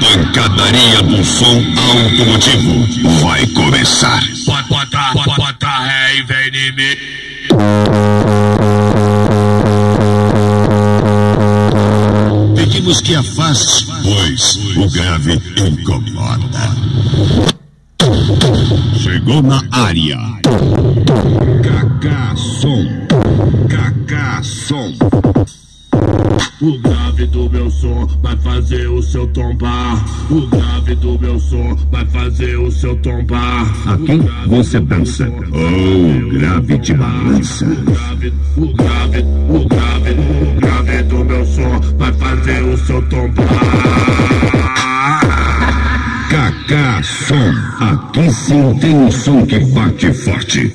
Pancadaria do som automotivo vai começar. Bota ré e vem em mim. Pedimos que afaste, pois o grave incomoda. Chegou na área. Kaká Som. Kaká Som. O grave do meu som vai fazer o seu tombar. O grave do meu som vai fazer o seu tombar. A quem você pensa? Oh, grave te balança. O grave do meu som vai fazer o seu tombar. Kaká Som. Aqui sim tem um som que bate forte.